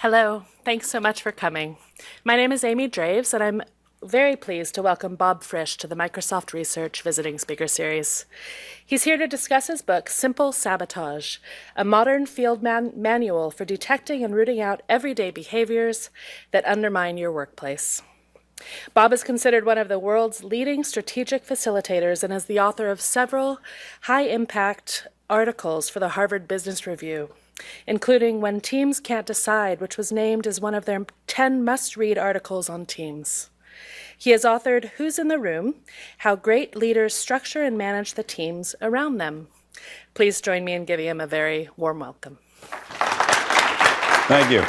Hello, thanks so much for coming. My name is Amy Draves, and I'm very pleased to welcome Bob Frisch to the Microsoft Research Visiting Speaker Series. He's here to discuss his book, Simple Sabotage, a modern field manual for detecting and rooting out everyday behaviors that undermine your workplace. Bob is considered one of the world's leading strategic facilitators and is the author of several high-impact articles for the Harvard Business Review, including When Teams Can't Decide, which was named as one of their 10 must-read articles on teams. He has authored Who's in the Room? How Great Leaders Structure and Manage the Teams Around Them. Please join me in giving him a very warm welcome. Thank you.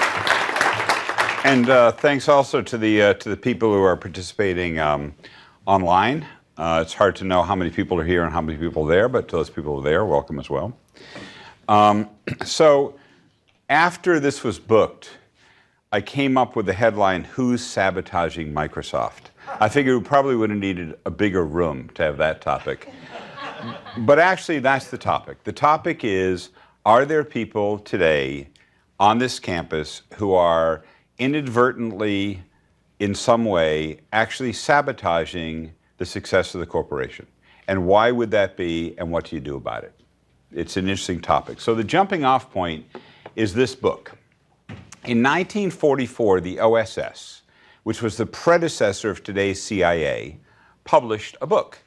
And thanks also to the people who are participating online. It's hard to know how many people are here and how many people are there, but to those people who are there, welcome as well. So after this was booked, I came up with the headline, Who's Sabotaging Microsoft? I figured we probably would have needed a bigger room to have that topic. But actually, that's the topic. The topic is, are there people today on this campus who are inadvertently, in some way, actually sabotaging the success of the corporation? And why would that be, and what do you do about it? It's an interesting topic. So the jumping off point is this book. In 1944, the OSS, which was the predecessor of today's CIA, published a book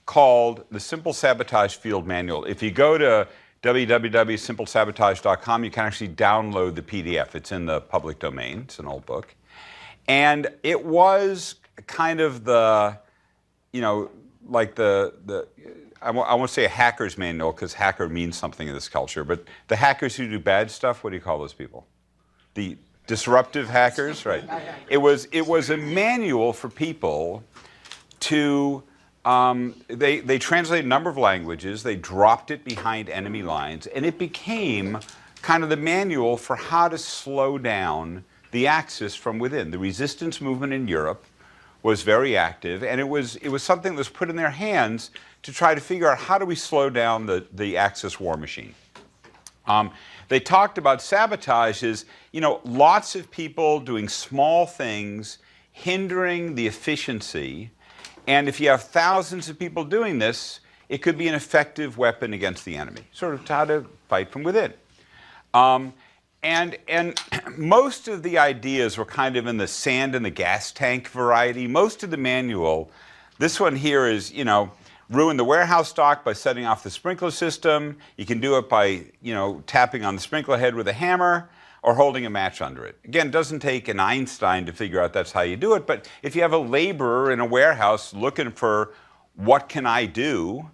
called The Simple Sabotage Field Manual. If you go to www.simplesabotage.com, you can actually download the PDF. It's in the public domain. It's an old book. And it was kind of the, like I won't say a hacker's manual, because hacker means something in this culture, but the hackers who do bad stuff, what do you call those people? The disruptive hackers, right? It was a manual for people to, they translated a number of languages, they dropped it behind enemy lines, and it became kind of the manual for how to slow down the Axis from within. The resistance movement in Europe was very active, and it was something that was put in their hands to try to figure out how do we slow down the Axis war machine. They talked about sabotage as, lots of people doing small things, hindering the efficiency, and if you have thousands of people doing this, it could be an effective weapon against the enemy, sort of how to fight from within. And most of the ideas were kind of in the sand in the gas tank variety. Most of the manual, this one here is, ruin the warehouse stock by setting off the sprinkler system. You can do it by, tapping on the sprinkler head with a hammer or holding a match under it. Again, it doesn't take an Einstein to figure out that's how you do it, but if you have a laborer in a warehouse looking for what can I do,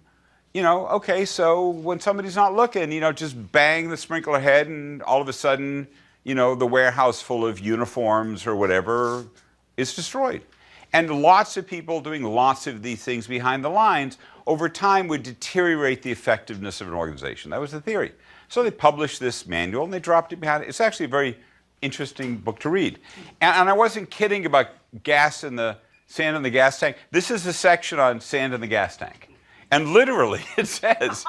okay, so when somebody's not looking, just bang the sprinkler head and all of a sudden, the warehouse full of uniforms or whatever is destroyed. And lots of people doing lots of these things behind the lines over time would deteriorate the effectiveness of an organization. That was the theory. So they published this manual and they dropped it behind it. It's actually a very interesting book to read. And I wasn't kidding about gas in the sand in the gas tank. This is a section on sand in the gas tank. And literally it says,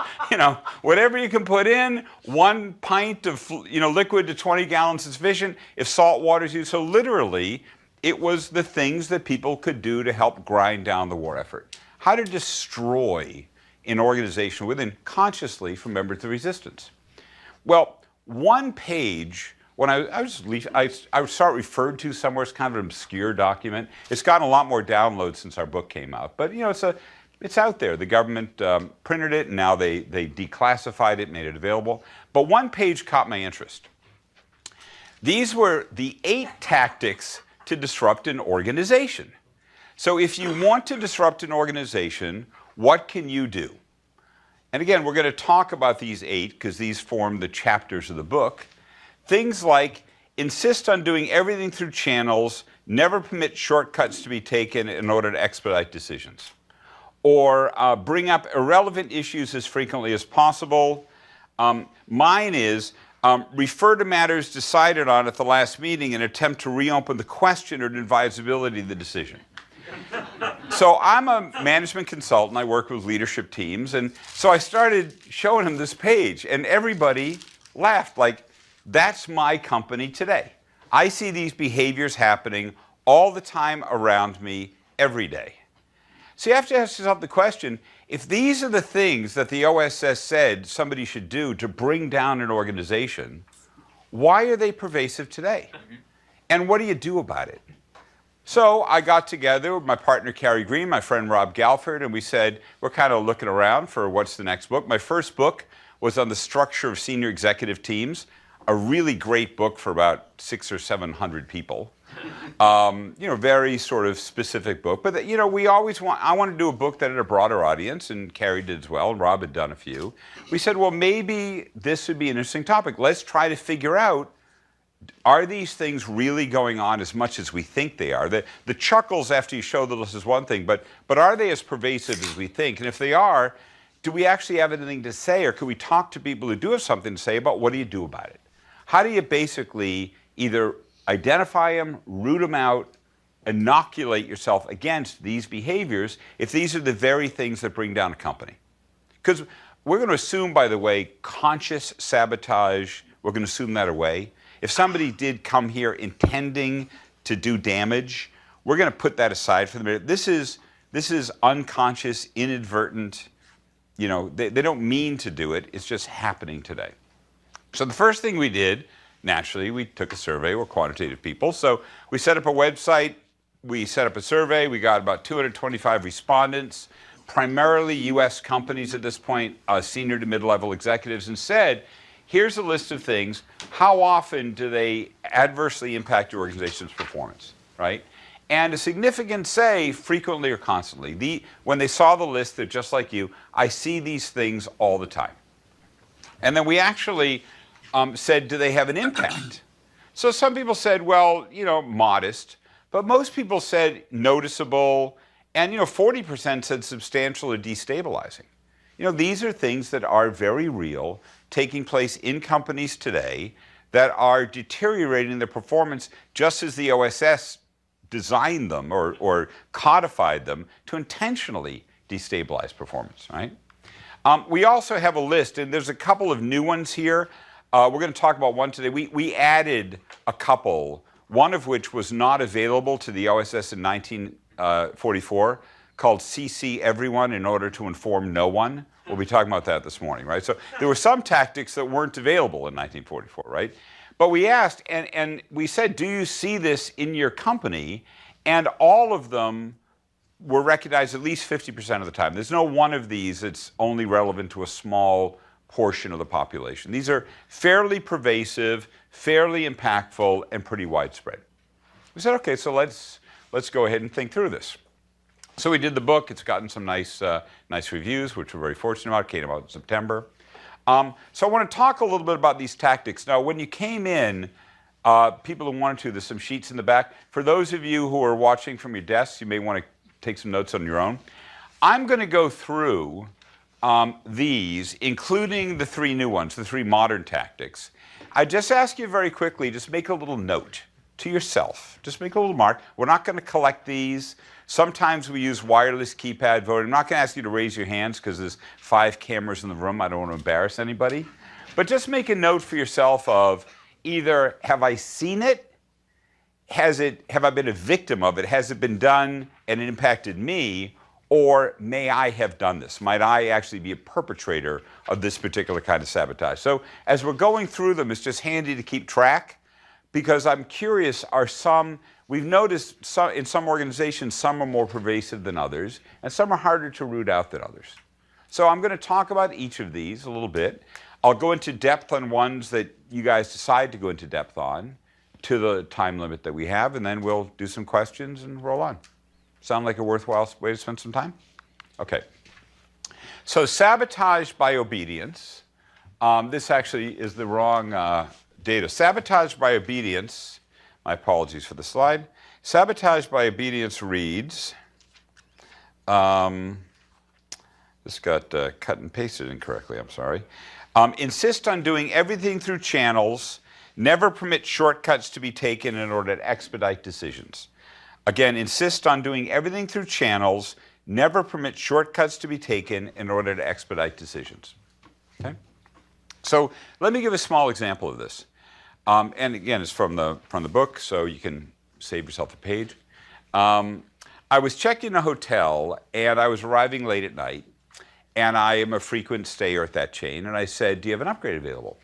whatever you can put in, 1 pint of liquid to 20 gallons is sufficient if salt water is used. So literally, it was the things that people could do to help grind down the war effort. How to destroy an organization within consciously from members of the resistance. Well, one page, when I saw it referred to somewhere, it's kind of an obscure document. It's gotten a lot more downloads since our book came out. But it's out there. The government printed it, and now they declassified it, made it available. But one page caught my interest. These were the 8 tactics to disrupt an organization. So if you want to disrupt an organization, what can you do? And again, we're going to talk about these 8 because these form the chapters of the book. Things like insist on doing everything through channels, never permit shortcuts to be taken in order to expedite decisions. Or bring up irrelevant issues as frequently as possible. Mine is refer to matters decided on at the last meeting and attempt to reopen the question or advisability of the decision. So I'm a management consultant. I work with leadership teams. And so I started showing him this page. And everybody laughed like, that's my company today. I see these behaviors happening all the time around me every day. So you have to ask yourself the question, if these are the things that the OSS said somebody should do to bring down an organization, why are they pervasive today? And what do you do about it? So I got together with my partner Carrie Green, my friend Rob Galford, and we said, we're kind of looking around for what's the next book. My first book was on the structure of senior executive teams, a really great book for about 600 or 700 people. Very sort of specific book. But, we always I want to do a book that had a broader audience, and Carrie did as well, and Rob had done a few. We said, well, maybe this would be an interesting topic. Let's try to figure out, are these things really going on as much as we think they are? The chuckles after you show the list is one thing, but are they as pervasive as we think? And if they are, do we actually have anything to say, or could we talk to people who do have something to say about what do you do about it? How do you basically either identify them, root them out, inoculate yourself against these behaviors if these are the very things that bring down a company? Because we're going to assume, by the way, conscious sabotage, we're going to assume that away. If somebody did come here intending to do damage, we're going to put that aside for the minute. This is unconscious, inadvertent. They don't mean to do it. It's just happening today. So the first thing we did, naturally, we took a survey. We're quantitative people. So we set up a website. We set up a survey. We got about 225 respondents, primarily U.S. companies at this point, senior to mid-level executives, and said, here's a list of things. How often do they adversely impact your organization's performance, right? And a significant say, frequently or constantly. When they saw the list, they're just like you. I see these things all the time. And then we actually said, do they have an impact? So some people said, well, modest. But most people said noticeable. And, 40% said substantial or destabilizing. These are things that are very real, taking place in companies today that are deteriorating their performance just as the OSS designed them or codified them to intentionally destabilize performance, right? We also have a list, and there's a couple of new ones here. We're going to talk about one today. We added a couple, one of which was not available to the OSS in 1944, called CC everyone in order to inform no one. We'll be talking about that this morning, right? So there were some tactics that weren't available in 1944, right? But we asked, and we said, do you see this in your company? And all of them were recognized at least 50% of the time. There's no one of these that's only relevant to a small portion of the population. These are fairly pervasive, fairly impactful, and pretty widespread. We said, okay, so let's go ahead and think through this. So we did the book. It's gotten some nice reviews, which we're very fortunate about. It came out in September. So I want to talk a little bit about these tactics. Now, when you came in, people who wanted to, there's some sheets in the back. For those of you who are watching from your desks, you may want to take some notes on your own. I'm going to go through these, including the three new ones, the three modern tactics. I just ask you very quickly, just make a little note to yourself. Just make a little mark. We're not going to collect these. Sometimes we use wireless keypad voting. I'm not going to ask you to raise your hands because there's 5 cameras in the room. I don't want to embarrass anybody. But just make a note for yourself of either, have I seen it? Have I been a victim of it? Has it been done and it impacted me? Or may I have done this? Might I actually be a perpetrator of this particular kind of sabotage? So as we're going through them, it's just handy to keep track, because I'm curious, we've noticed in some organizations, some are more pervasive than others, and some are harder to root out than others. So I'm going to talk about each of these a little bit. I'll go into depth on ones that you guys decide to go into depth on to the time limit that we have, and then we'll do some questions and roll on. Sound like a worthwhile way to spend some time? Okay. So sabotage by obedience. This actually is the wrong data. Sabotage by obedience, my apologies for the slide. Sabotage by obedience reads, this got cut and pasted incorrectly, I'm sorry. Insist on doing everything through channels, never permit shortcuts to be taken in order to expedite decisions. Again, insist on doing everything through channels, never permit shortcuts to be taken in order to expedite decisions. Okay? So let me give a small example of this. And again, it's from the book, so you can save yourself a page. I was checking a hotel, and I was arriving late at night, and I am a frequent stayer at that chain, and I said, "Do you have an upgrade available?"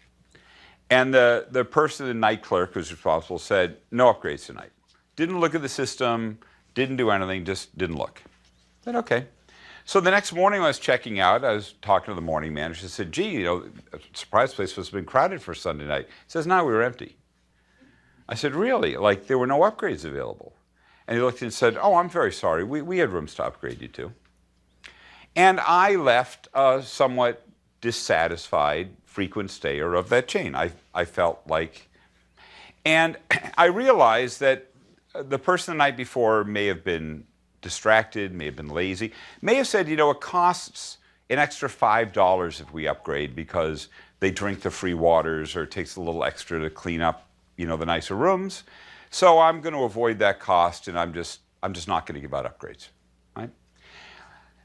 And the person, the night clerk who's responsible, said, "No upgrades tonight." Didn't look at the system, didn't do anything, just didn't look. I said, "Okay." So the next morning when I was checking out, I was talking to the morning manager. I said, "Gee, a surprise place must have been crowded for Sunday night." He says, "No, we were empty." I said, "Really? Like there were no upgrades available?" And he looked and said, "Oh, I'm very sorry. We had rooms to upgrade you to." And I left a somewhat dissatisfied frequent stayer of that chain. I felt like, and I realized that the person the night before may have been distracted, may have been lazy, may have said, it costs an extra $5 if we upgrade because they drink the free waters or it takes a little extra to clean up, the nicer rooms. So I'm going to avoid that cost and I'm just not going to give out upgrades, right?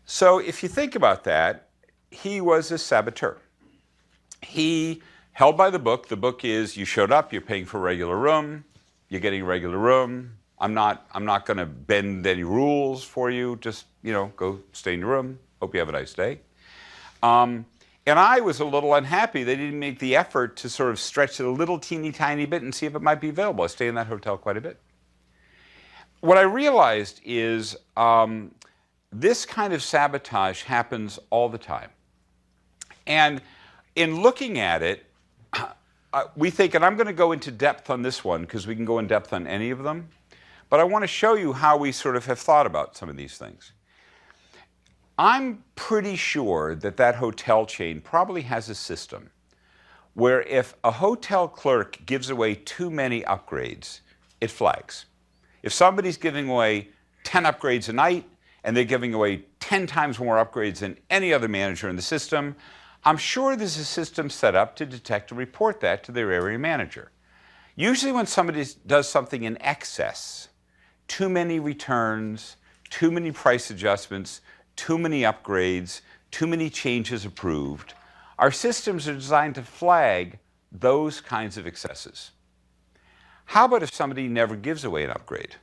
So if you think about that, he was a saboteur. He held by the book. The book is you showed up, you're paying for a regular room, you're getting a regular room. I'm not going to bend any rules for you. Just, go stay in your room. Hope you have a nice day. And I was a little unhappy they didn't make the effort to sort of stretch it a little teeny tiny bit and see if it might be available. I stay in that hotel quite a bit. What I realized is this kind of sabotage happens all the time. And in looking at it, we think, and I'm going to go into depth on this one because we can go in depth on any of them, but I want to show you how we sort of have thought about some of these things. I'm pretty sure that hotel chain probably has a system where if a hotel clerk gives away too many upgrades, it flags. If somebody's giving away 10 upgrades a night and they're giving away 10 times more upgrades than any other manager in the system, I'm sure there's a system set up to detect and report that to their area manager. Usually when somebody does something in excess, too many returns, too many price adjustments, too many upgrades, too many changes approved, our systems are designed to flag those kinds of excesses. How about if somebody never gives away an upgrade?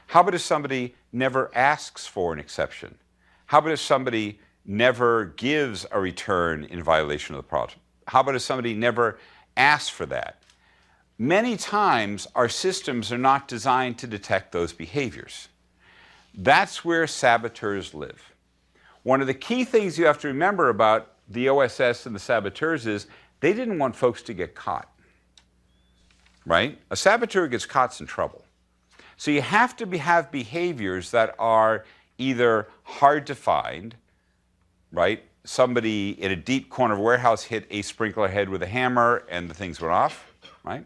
How about if somebody never asks for an exception? How about if somebody never gives a return in violation of the product? How about if somebody never asks for that? Many times our systems are not designed to detect those behaviors. That's where saboteurs live. One of the key things you have to remember about the OSS and the saboteurs is they didn't want folks to get caught, right? A saboteur gets caught in trouble. So you have to have behaviors that are either hard to find, right? Somebody in a deep corner of a warehouse hit a sprinkler head with a hammer and the things went off, right?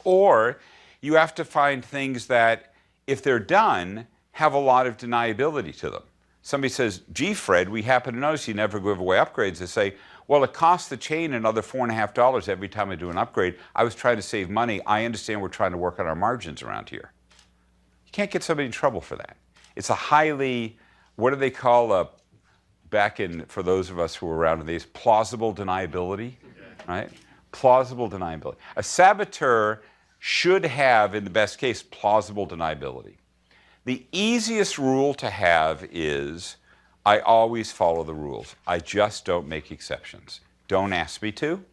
Or you have to find things that, if they're done, have a lot of deniability to them. Somebody says, "Gee, Fred, we happen to notice you never give away upgrades." They say, "Well, it costs the chain another $4.50 every time I do an upgrade. I was trying to save money. I understand we're trying to work on our margins around here." You can't get somebody in trouble for that. It's a highly, what do they call for those of us who were around in these, plausible deniability, right? Plausible deniability. A saboteur should have, in the best case, plausible deniability. The easiest rule to have is, I always follow the rules. I just don't make exceptions. Don't ask me to.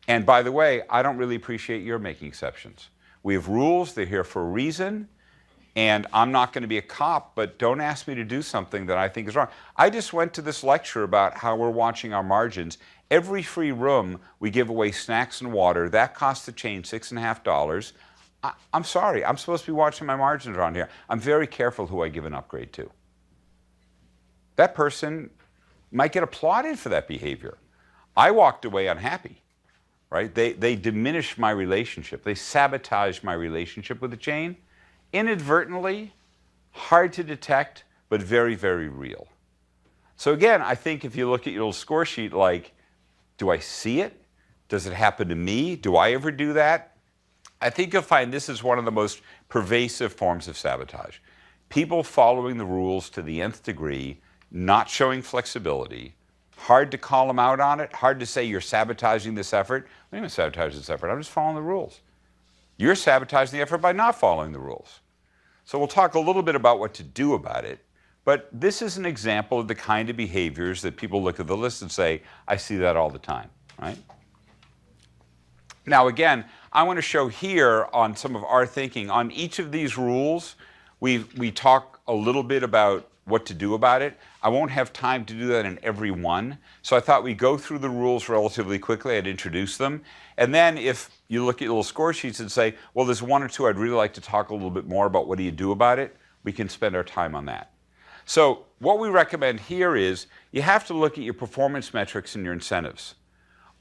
And by the way, I don't really appreciate your making exceptions. We have rules, they're here for a reason, and I'm not going to be a cop, but don't ask me to do something that I think is wrong. I just went to this lecture about how we're watching our margins. Every free room, we give away snacks and water. That costs the chain $6.50. I'm sorry, I'm supposed to be watching my margins around here. I'm very careful who I give an upgrade to. That person might get applauded for that behavior. I walked away unhappy, right? They diminished my relationship. They sabotaged my relationship with the chain. Inadvertently, hard to detect, but very, very real. So again, I think if you look at your little score sheet, like, do I see it? Does it happen to me? Do I ever do that? I think you'll find this is one of the most pervasive forms of sabotage. People following the rules to the nth degree, not showing flexibility, Hard to call them out on it. Hard to say you're sabotaging this effort. What do you mean sabotage this effort? I'm just following the rules. You're sabotaging the effort by not following the rules. So we'll talk a little bit about what to do about it. But this is an example of the kind of behaviors that people look at the list and say, I see that all the time, right? Now again, I want to show here on some of our thinking. On each of these rules, we talk a little bit about what to do about it. I won't have time to do that in every one. So I thought we'd go through the rules relatively quickly. I'd introduce them. And then if you look at your little score sheets and say, well, there's one or two I'd really like to talk a little bit more about, what do you do about it? We can spend our time on that. So what we recommend here is you have to look at your performance metrics and your incentives.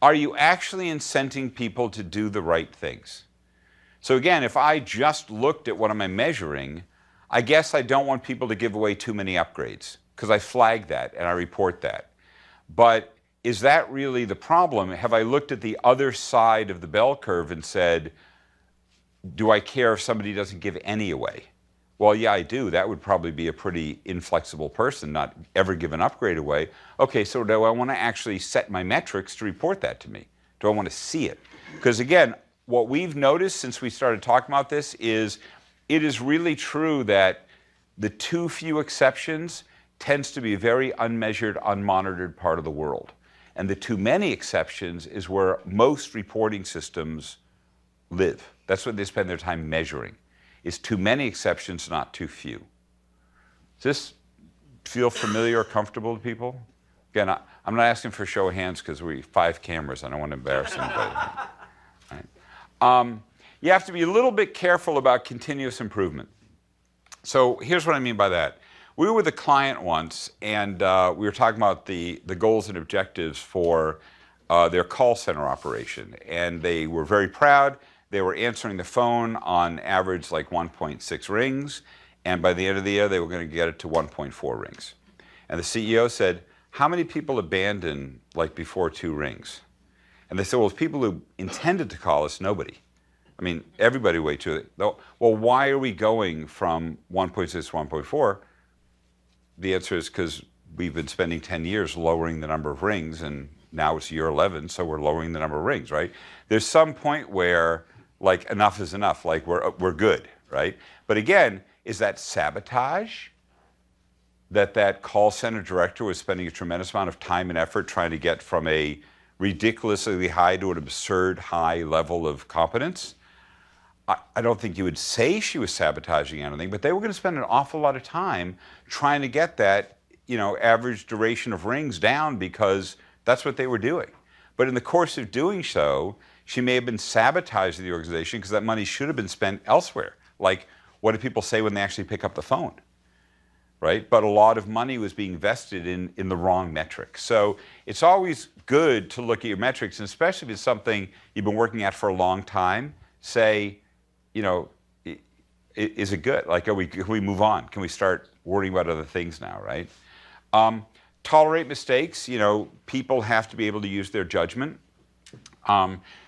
Are you actually incenting people to do the right things? So again, if I just looked at what am I measuring, I guess I don't want people to give away too many upgrades because I flag that and I report that. But is that really the problem? Have I looked at the other side of the bell curve and said, do I care if somebody doesn't give any away? Well, yeah, I do. That would probably be a pretty inflexible person, not ever give an upgrade away. Okay, so do I want to actually set my metrics to report that to me? Do I want to see it? Because again, what we've noticed since we started talking about this is it is really true that the too few exceptions tends to be a very unmeasured, unmonitored part of the world. And the too many exceptions is where most reporting systems live. That's what they spend their time measuring, is too many exceptions, not too few. Does this feel familiar or comfortable to people? Again, I'm not asking for a show of hands because we have 5 cameras. I don't want to embarrass anybody. Right? You have to be a little bit careful about continuous improvement. So here's what I mean by that. We were with a client once, and we were talking about the goals and objectives for their call center operation. And they were very proud. They were answering the phone on average like 1.6 rings. And by the end of the year, they were going to get it to 1.4 rings. And the CEO said, how many people abandon like before 2 rings? And they said, well, people who intended to call us, nobody. I mean, everybody wait to it. Well, why are we going from 1.6 to 1.4? The answer is because we've been spending 10 years lowering the number of rings, and now it's year 11, so we're lowering the number of rings, right? There's some point where, like, enough is enough, like we're good, right? But again, is that sabotage? That call center director was spending a tremendous amount of time and effort trying to get from a ridiculously high to an absurd high level of competence? I don't think you would say she was sabotaging anything, but they were going to spend an awful lot of time trying to get that, average duration of rings down because that's what they were doing. But in the course of doing so, she may have been sabotaging the organization because that money should have been spent elsewhere. Like, what do people say when they actually pick up the phone? Right? But a lot of money was being invested in the wrong metric. So it's always good to look at your metrics, and especially if it's something you've been working at for a long time, say, is it good? Like, can we move on? Can we start worrying about other things now, right? Tolerate mistakes. People have to be able to use their judgment.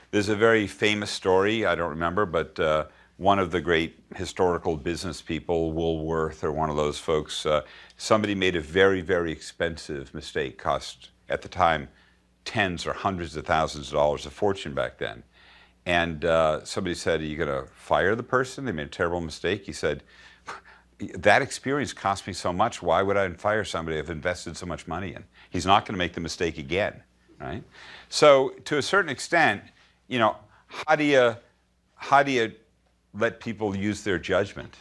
There's a very famous story, I don't remember, but one of the great historical business people, Woolworth or one of those folks, somebody made a very, very expensive mistake, cost at the time tens or hundreds of thousands of dollars, a fortune back then. And somebody said, are you going to fire the person? They made a terrible mistake. He said, that experience cost me so much. Why would I fire somebody I've invested so much money in? He's not going to make the mistake again, right? So to a certain extent, how do you let people use their judgment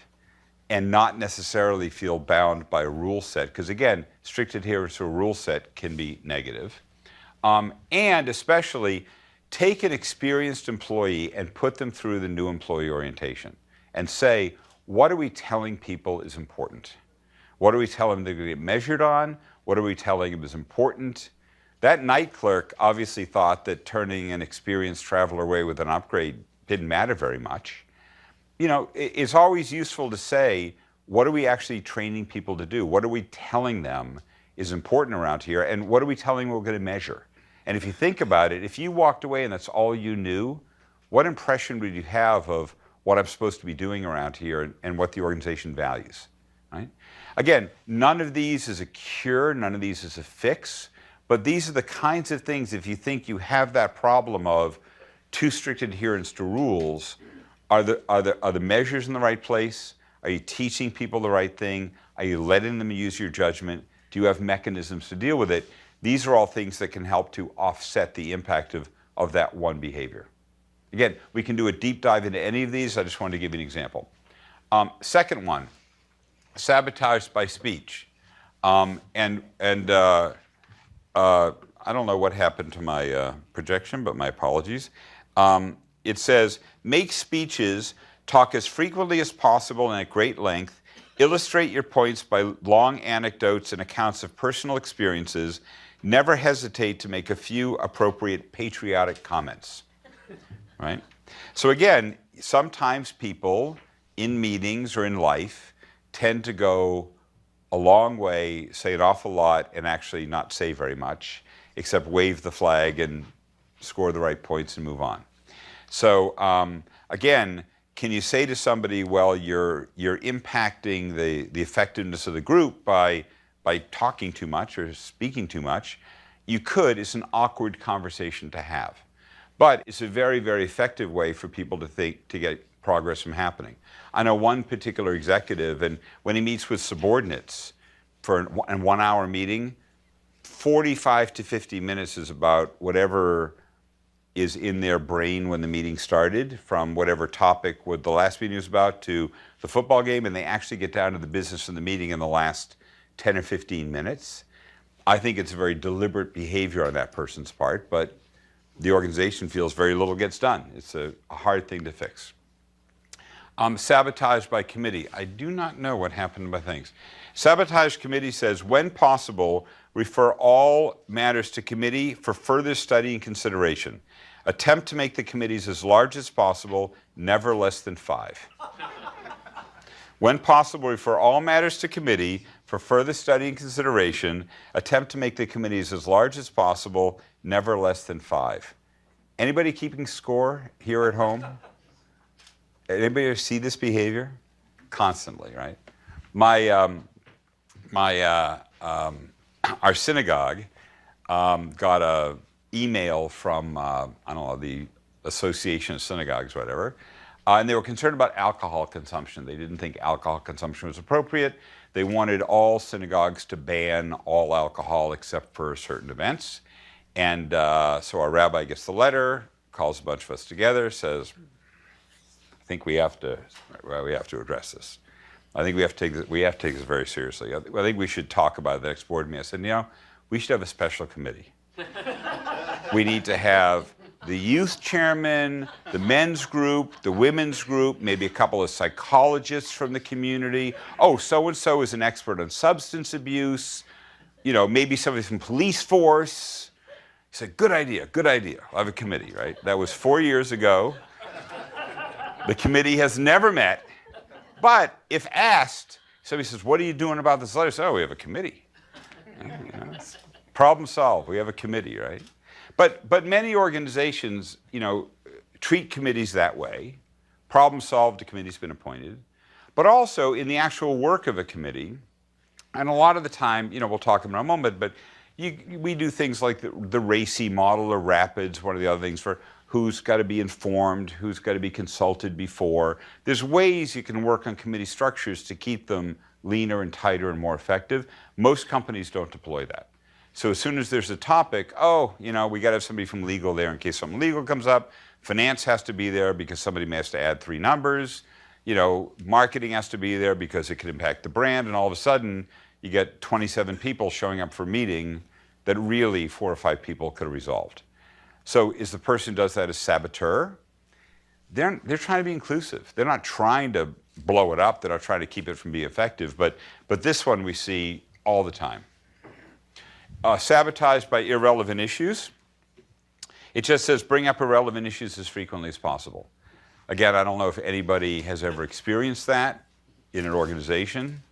and not necessarily feel bound by a rule set? Because again, strict adherence to a rule set can be negative. And especially, take an experienced employee and put them through the new employee orientation and say, what are we telling people is important? What are we telling them they're going to get measured on? What are we telling them is important? That night clerk obviously thought that turning an experienced traveler away with an upgrade didn't matter very much. It's always useful to say, what are we actually training people to do? What are we telling them is important around here? And what are we telling them we're going to measure? And if you think about it, if you walked away and that's all you knew, what impression would you have of what I'm supposed to be doing around here and what the organization values, right? Again, none of these is a cure, none of these is a fix, But these are the kinds of things, if you think you have that problem of too strict adherence to rules, are the measures in the right place? Are you teaching people the right thing? Are you letting them use your judgment? Do you have mechanisms to deal with it? These are all things that can help to offset the impact of that one behavior. Again, we can do a deep dive into any of these. I just wanted to give you an example. Second one, sabotage by speech. I don't know what happened to my projection, but my apologies. It says, make speeches, talk as frequently as possible and at great length, illustrate your points by long anecdotes and accounts of personal experiences, never hesitate to make a few appropriate patriotic comments. Right? So again, sometimes people in meetings or in life tend to go a long way, say an awful lot, and actually not say very much, except wave the flag and score the right points and move on. So again, can you say to somebody, well, you're impacting the effectiveness of the group by talking too much or speaking too much? You could. It's an awkward conversation to have. But it's a very, very effective way for people to get progress from happening. I know one particular executive, and when he meets with subordinates for a 1-hour meeting, 45 to 50 minutes is about whatever is in their brain when the meeting started, from whatever topic what the last meeting was about to the football game, and they actually get down to the business of the meeting in the last 10 or 15 minutes. I think it's a very deliberate behavior on that person's part, but the organization feels very little gets done. It's a hard thing to fix. Sabotage by committee. I do not know what happened to my things. Sabotage committee says, when possible, refer all matters to committee for further study and consideration. Attempt to make the committees as large as possible, never less than 5. When possible, refer all matters to committee for further study and consideration. Attempt to make the committees as large as possible, never less than 5. Anybody keeping score here at home? Anybody see this behavior? Constantly, right? Our synagogue got an email from, I don't know, the Association of Synagogues, whatever, and they were concerned about alcohol consumption. They didn't think alcohol consumption was appropriate. They wanted all synagogues to ban all alcohol except for certain events. And so our rabbi gets the letter, calls a bunch of us together, says, I think we have to address this. I think we have to take this very seriously. I think we should talk about it at the next board meeting. I said, we should have a special committee. We need to have the youth chairman, the men's group, the women's group, maybe a couple of psychologists from the community. Oh, so-and-so is an expert on substance abuse. Maybe somebody from police force. He said, good idea. I'll have a committee, right? That was 4 years ago. The committee has never met. But if asked, somebody says, what are you doing about this letter? I say, oh, we have a committee. Problem solved. We have a committee, right? But many organizations, treat committees that way. Problem solved, a committee's been appointed. But also in the actual work of a committee, and a lot of the time, we'll talk about it in a moment, but we do things like the RACI model or RAPIDS, one of the other things for who's got to be informed, who's got to be consulted before. There's ways you can work on committee structures to keep them leaner and tighter and more effective. Most companies don't deploy that. So as soon as there's a topic, we got to have somebody from legal there in case something legal comes up. Finance has to be there because somebody may have to add 3 numbers. Marketing has to be there because it could impact the brand. And all of a sudden, you get 27 people showing up for a meeting that really 4 or 5 people could have resolved. So is the person who does that a saboteur? They're trying to be inclusive. They're not trying to blow it up. They're not trying to keep it from being effective. But this one we see all the time. Sabotage by irrelevant issues. It just says bring up irrelevant issues as frequently as possible. Again, I don't know if anybody has ever experienced that in an organization,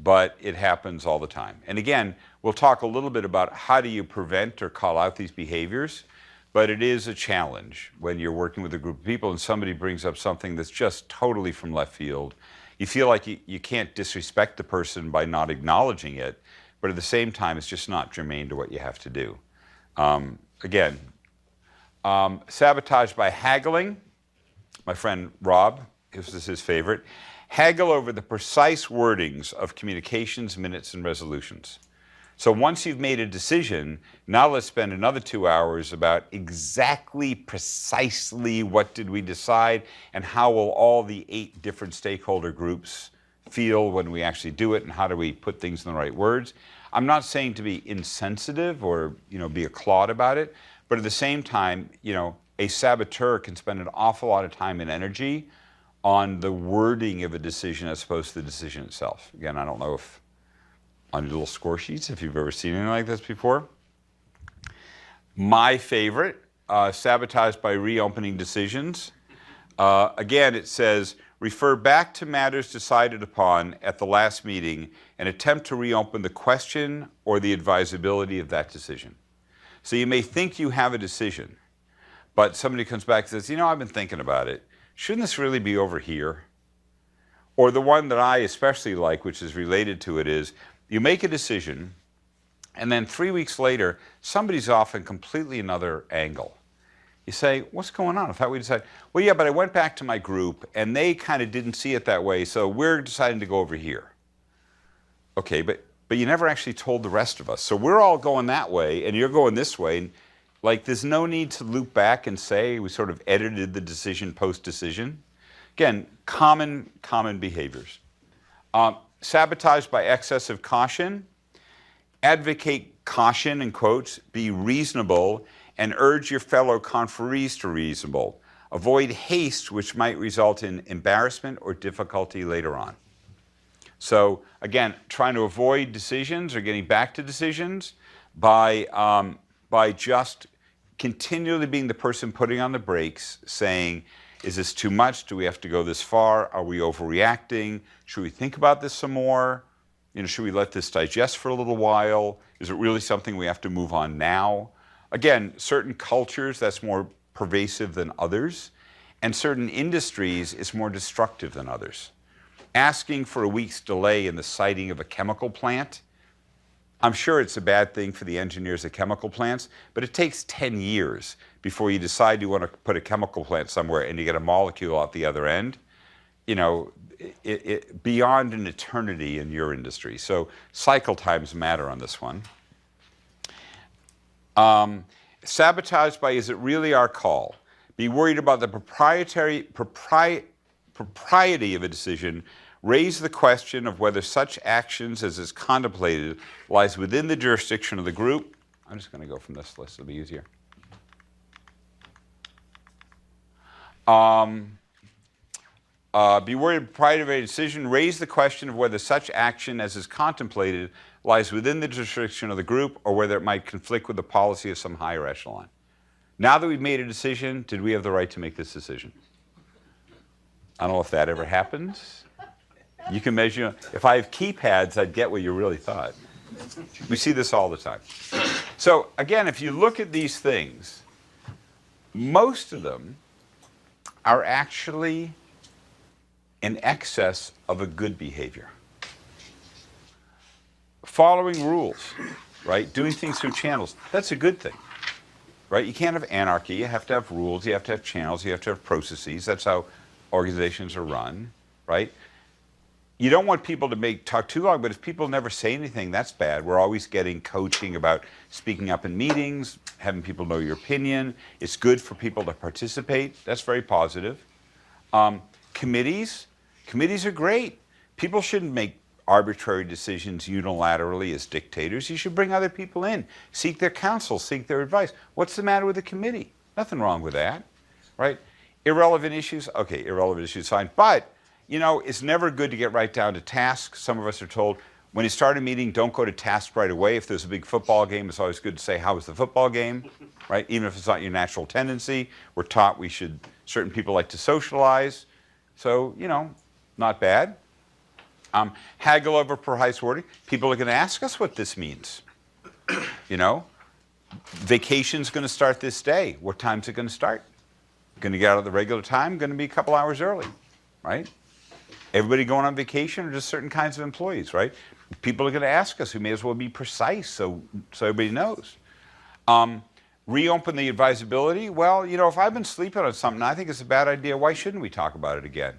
but it happens all the time. And again, we'll talk a little bit about how do you prevent or call out these behaviors. But it is a challenge when you're working with a group of people and somebody brings up something that's just totally from left field. You feel like you can't disrespect the person by not acknowledging it, but at the same time, it's just not germane to what you have to do. Again, sabotage by haggling. My friend Rob, this is his favorite. Haggle over the precise wordings of communications, minutes, and resolutions. So once you've made a decision, now let's spend another 2 hours about exactly, precisely what did we decide and how will all the 8 different stakeholder groups feel when we actually do it and how do we put things in the right words. I'm not saying to be insensitive or be a clod about it, but at the same time, a saboteur can spend an awful lot of time and energy on the wording of a decision as opposed to the decision itself. Again, I don't know if on your little score sheets, if you've ever seen anything like this before. My favorite, sabotage by reopening decisions. Again, it says, refer back to matters decided upon at the last meeting and attempt to reopen the question or the advisability of that decision. So you may think you have a decision, but somebody comes back and says, I've been thinking about it. Shouldn't this really be over here? Or the one that I especially like, which is related to it, is you make a decision, and then 3 weeks later, somebody's off in completely another angle. You say, what's going on? I thought we decided, well, yeah, but I went back to my group, and they kind of didn't see it that way, so we're deciding to go over here. Okay, but you never actually told the rest of us. So we're all going that way, and you're going this way. And, there's no need to loop back and say we sort of edited the decision post-decision. Again, common behaviors. Sabotage by excessive caution. Advocate caution, in quotes, be reasonable, and urge your fellow conferees to reasonable. Avoid haste, which might result in embarrassment or difficulty later on. So again, trying to avoid decisions or getting back to decisions by just continually being the person putting on the brakes, saying, is this too much? Do we have to go this far? Are we overreacting? Should we think about this some more? Should we let this digest for a little while? Is it really something we have to move on now? Again, certain cultures, that's more pervasive than others, and certain industries is more destructive than others. Asking for a week's delay in the siting of a chemical plant, I'm sure it's a bad thing for the engineers at chemical plants, but it takes 10 years before you decide you want to put a chemical plant somewhere and you get a molecule out the other end. Beyond an eternity in your industry. So cycle times matter on this one. Sabotage by, is it really our call? Be worried about the propriety of a decision. Raise the question of whether such actions as is contemplated lies within the jurisdiction of the group. I'm just going to go from this list, it'll be easier. Be worried of the propriety of a decision. Raise the question of whether such action as is contemplated lies within the jurisdiction of the group or whether it might conflict with the policy of some higher echelon. Now that we've made a decision, did we have the right to make this decision? I don't know if that ever happens. You can measure, if I have keypads, I'd get what you really thought. We see this all the time. So again, if you look at these things, most of them are actually in excess of a good behavior. Following rules, right? Doing things through channels, that's a good thing, right? You can't have anarchy, you have to have rules, you have to have channels, you have to have processes. That's how organizations are run, right? You don't want people to talk too long, but if people never say anything, that's bad. We're always getting coaching about speaking up in meetings, having people know your opinion. It's good for people to participate. That's very positive. Committees are great. People shouldn't make arbitrary decisions unilaterally as dictators. You should bring other people in, seek their counsel, seek their advice. What's the matter with the committee? Nothing wrong with that, right? Irrelevant issues? Okay, irrelevant issues, fine. But it's never good to get right down to task. Some of us are told, when you start a meeting, don't go to task right away. If there's a big football game, it's always good to say, how was the football game? Right? Even if it's not your natural tendency. We're taught certain people like to socialize. So, not bad. Haggle over precise wording. People are going to ask us what this means. Vacation's going to start this day. What time's it going to start? Going to get out at the regular time? Going to be a couple hours early, right? Everybody going on vacation or just certain kinds of employees, right? people are going to ask us. We may as well be precise so everybody knows. Reopen the advisability. Well, you know, if I've been sleeping on something, I think it's a bad idea. Why shouldn't we talk about it again?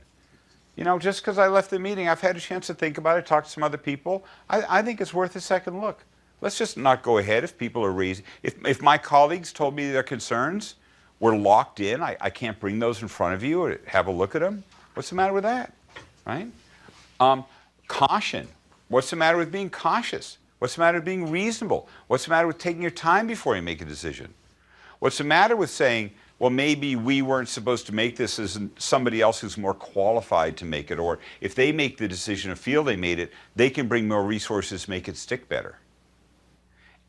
You know, just because I left the meeting, I've had a chance to think about it, talk to some other people. I think it's worth a second look. Let's just not go ahead if people are raising. If my colleagues told me their concerns were locked in, I can't bring those in front of you or have a look at them. What's the matter with that, right? Caution. What's the matter with being cautious? What's the matter with being reasonable? What's the matter with taking your time before you make a decision? What's the matter with saying, well, maybe we weren't supposed to make this as somebody else who's more qualified to make it, or if they make the decision or feel they made it, they can bring more resources, make it stick better.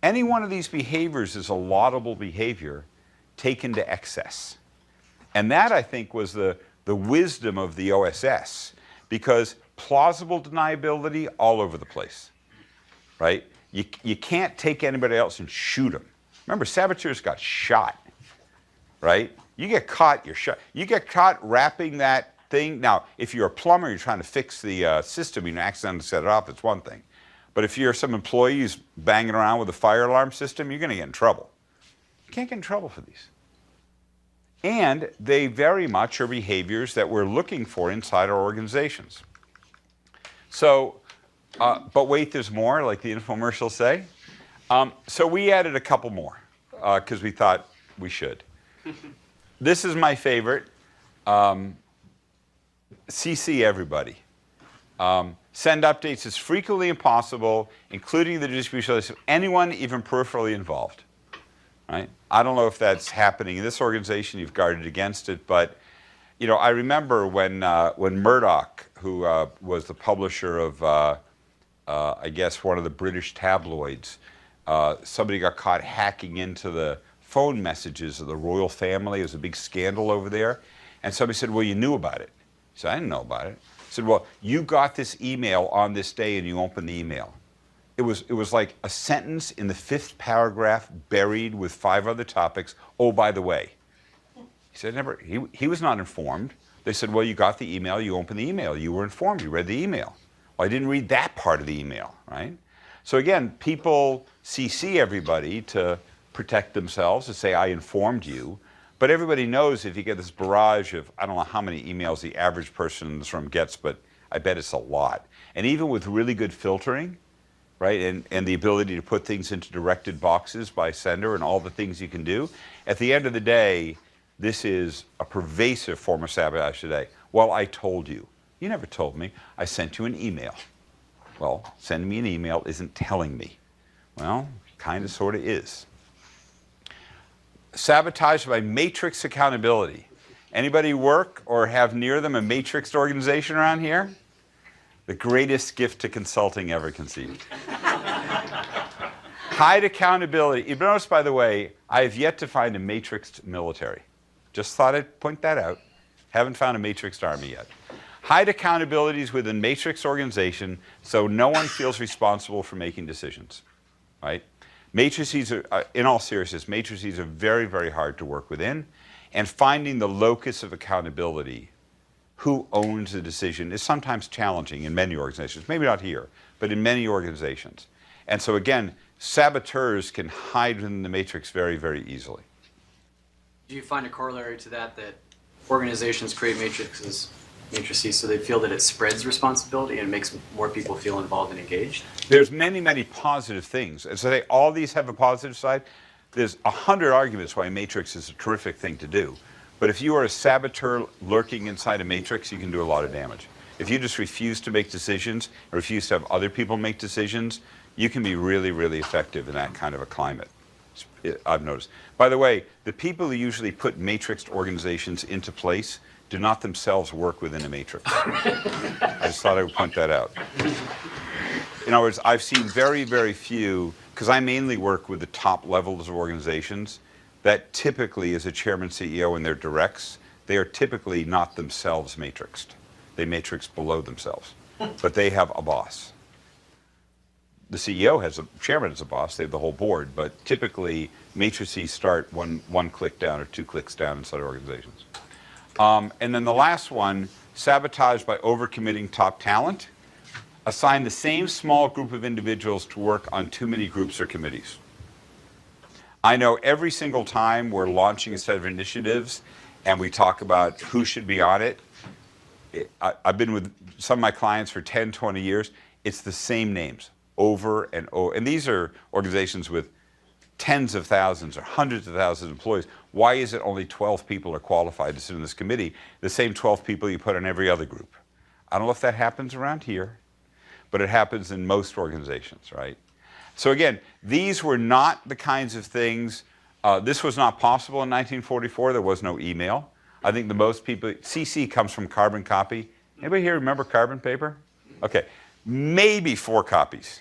Any one of these behaviors is a laudable behavior taken to excess. And that, I think, was the wisdom of the OSS, because plausible deniability all over the place, right? You can't take anybody else and shoot them. Remember, saboteurs got shot. Right? You get caught, you're shot. You get caught wrapping that thing. Now, if you're a plumber, you're trying to fix the system, you accidentally set it off, it's one thing. But if you're some employee who's banging around with a fire alarm system, you're going to get in trouble. You can't get in trouble for these. And they very much are behaviors that we're looking for inside our organizations. So, but wait, there's more, like the infomercials say. So we added a couple more because we thought we should. This is my favorite. CC everybody. Send updates as frequently as possible, including the distribution list of anyone even peripherally involved. Right? I don't know if that's happening in this organization. You've guarded against it, but you know, I remember when Murdoch, who was the publisher of, I guess, one of the British tabloids, somebody got caught hacking into the phone messages of the royal family. It was a big scandal over there. And somebody said, well, you knew about it. He said, I didn't know about it. He said, well, you got this email on this day and you opened the email. It was like a sentence in the 5th paragraph buried with 5 other topics. Oh, by the way. He said, he was not informed. They said, well, you got the email, you opened the email, you were informed, you read the email. Well, I didn't read that part of the email, right? So again, people CC everybody to protect themselves, to say, I informed you. But everybody knows if you get this barrage of, I don't know how many emails the average person in this room gets, but I bet it's a lot. And even with really good filtering, right, and the ability to put things into directed boxes by sender and all the things you can do, at the end of the day, this is a pervasive form of sabotage today. Well, I told you. You never told me. I sent you an email. Well, sending me an email isn't telling me. Well, kind of, sort of is. Sabotage by matrix accountability. Anybody work or have near them a matrixed organization around here? The greatest gift to consulting ever conceived. Hide accountability. You've noticed, by the way, I have yet to find a matrixed military. Just thought I'd point that out. Haven't found a matrixed army yet. Hide accountabilities within matrix organization so no one feels responsible for making decisions, right? Matrices are, in all seriousness, matrices are very, very hard to work within, and finding the locus of accountability, who owns the decision, is sometimes challenging in many organizations. Maybe not here, but in many organizations. And so again, saboteurs can hide within the matrix very, very easily. Do you find a corollary to that, that organizations create matrices so they feel that it spreads responsibility and makes more people feel involved and engaged? There's many, many positive things. And so all these have a positive side. There's 100 arguments why a matrix is a terrific thing to do. But if you are a saboteur lurking inside a matrix, you can do a lot of damage. If you just refuse to make decisions, or refuse to have other people make decisions, you can be really, really effective in that kind of a climate. I've noticed. By the way, the people who usually put matrixed organizations into place do not themselves work within a matrix. I just thought I would point that out. In other words, I've seen very, very few, because I mainly work with the top levels of organizations, that typically, as a chairman, CEO, and their directs, they are typically not themselves matrixed. They matrix below themselves, but they have a boss. The CEO has a chairman as a boss, they have the whole board, but typically matrices start one click down or 2 clicks down inside organizations. And then the last one, sabotage by overcommitting top talent. assign the same small group of individuals to work on too many groups or committees. I know every single time we're launching a set of initiatives and we talk about who should be on it, I've been with some of my clients for 10, 20 years, it's the same names over and over. And these are organizations with tens of thousands or hundreds of thousands of employees. Why is it only 12 people are qualified to sit in this committee, the same 12 people you put on every other group? I don't know if that happens around here, but it happens in most organizations, right? So again, these were not the kinds of things, this was not possible in 1944, there was no email. I think the most people, CC comes from carbon copy. Anybody here remember carbon paper? Okay, maybe 4 copies,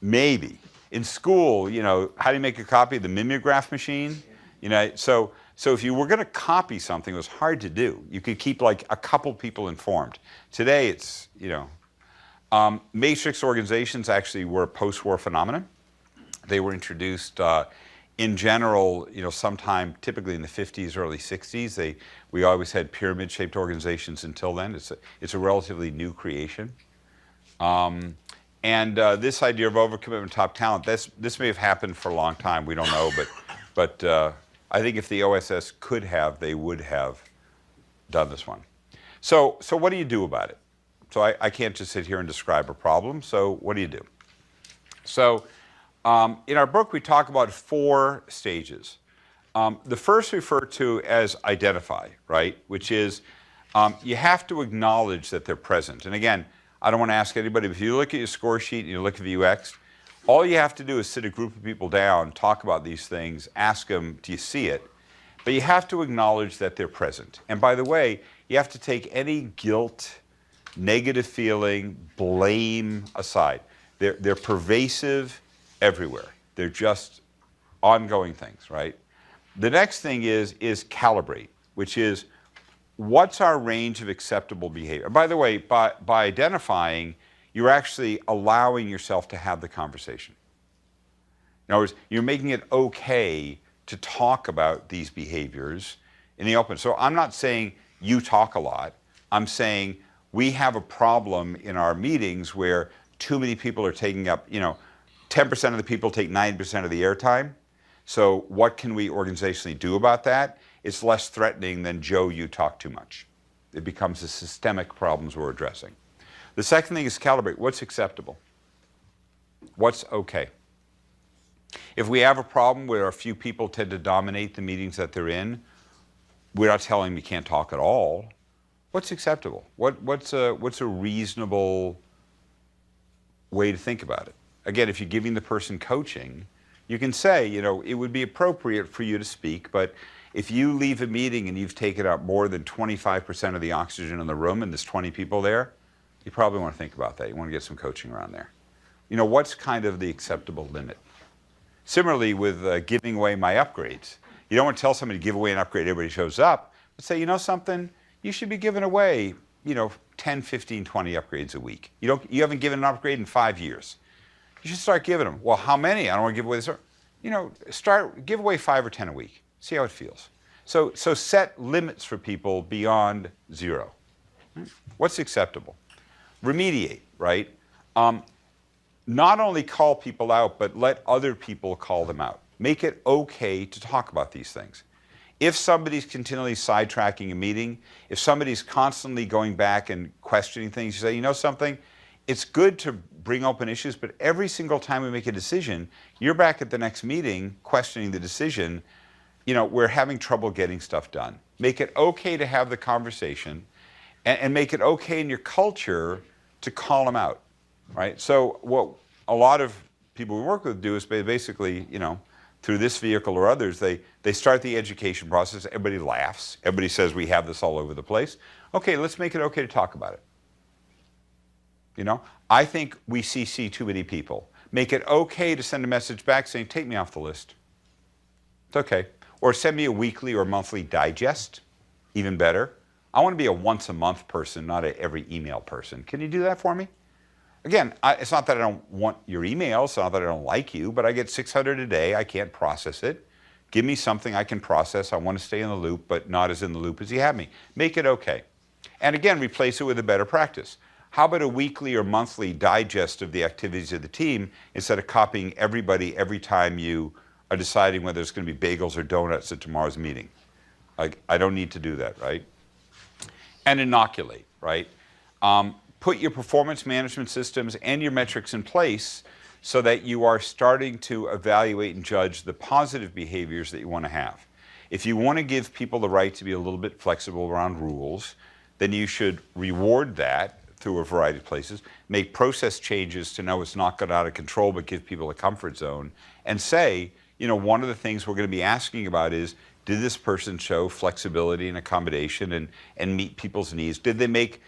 maybe. In school, you know, how do you make a copy? The mimeograph machine? You know, so if you were going to copy something, it was hard to do. You could keep like a couple people informed. Today, it's, you know, matrix organizations actually were a post-war phenomenon. They were introduced in general, you know, sometime typically in the 50s, early 60s. We always had pyramid-shaped organizations until then. It's a relatively new creation. And this idea of overcommitment, top talent, this may have happened for a long time. We don't know, but I think if the OSS could have, they would have done this one. So what do you do about it? So I can't just sit here and describe a problem. So what do you do? So in our book, we talk about 4 stages. The first referred to as identify, right? Which is you have to acknowledge that they're present. And again, I don't want to ask anybody, but if you look at your score sheet and you look at the UX, all you have to do is sit a group of people down, talk about these things, ask them, do you see it? But you have to acknowledge that they're present. And by the way, you have to take any guilt, negative feeling, blame aside. They're pervasive everywhere. They're just ongoing things, right? The next thing is calibrate, which is what's our range of acceptable behavior? By the way, by identifying, you're actually allowing yourself to have the conversation. In other words, you're making it okay to talk about these behaviors in the open. So I'm not saying you talk a lot. I'm saying we have a problem in our meetings where too many people are taking up, you know, 10% of the people take 90% of the airtime. So what can we organizationally do about that? It's less threatening than, Joe, you talk too much. It becomes the systemic problems we're addressing. The second thing is calibrate. What's acceptable? What's okay? If we have a problem where a few people tend to dominate the meetings that they're in, we're not telling them you can't talk at all. What's acceptable? What's a reasonable way to think about it? Again, if you're giving the person coaching, you can say, you know, it would be appropriate for you to speak, but if you leave a meeting and you've taken up more than 25% of the oxygen in the room and there's 20 people there, you probably want to think about that. You want to get some coaching around there. You know, what's kind of the acceptable limit? Similarly with giving away my upgrades. You don't want to tell somebody to give away an upgrade, everybody shows up, but say, you know something, you should be giving away, you know, 10, 15, 20 upgrades a week. You haven't given an upgrade in 5 years. You should start giving them. Well, how many? I don't want to give away this. You know, give away 5 or 10 a week. See how it feels. So set limits for people beyond 0. What's acceptable? Remediate, right? Not only call people out, but let other people call them out. Make it okay to talk about these things. If somebody's continually sidetracking a meeting, if somebody's constantly going back and questioning things, you say, you know something? It's good to bring open issues, but every single time we make a decision, you're back at the next meeting questioning the decision. You know, we're having trouble getting stuff done. Make it okay to have the conversation and make it okay in your culture to call them out, right? So what a lot of people we work with do is basically, you know, through this vehicle or others, they start the education process. Everybody laughs. Everybody says we have this all over the place. Okay, let's make it okay to talk about it. You know, I think we CC too many people. Make it okay to send a message back saying, take me off the list. It's okay. Or send me a weekly or monthly digest, even better. I want to be a once-a-month person, not an every email person. Can you do that for me? Again, it's not that I don't want your emails, it's not that I don't like you, but I get 600 a day. I can't process it. Give me something I can process. I want to stay in the loop, but not as in the loop as you have me. Make it okay. And again, replace it with a better practice. How about a weekly or monthly digest of the activities of the team instead of copying everybody every time you are deciding whether it's going to be bagels or donuts at tomorrow's meeting? Like, I don't need to do that, right? And inoculate, right? Put your performance management systems and your metrics in place so that you are starting to evaluate and judge the positive behaviors that you want to have. If you want to give people the right to be a little bit flexible around rules, then you should reward that through a variety of places, make process changes to know it's not got out of control but give people a comfort zone, and say, you know, one of the things we're going to be asking about is, did this person show flexibility and accommodation and meet people's needs? Did they make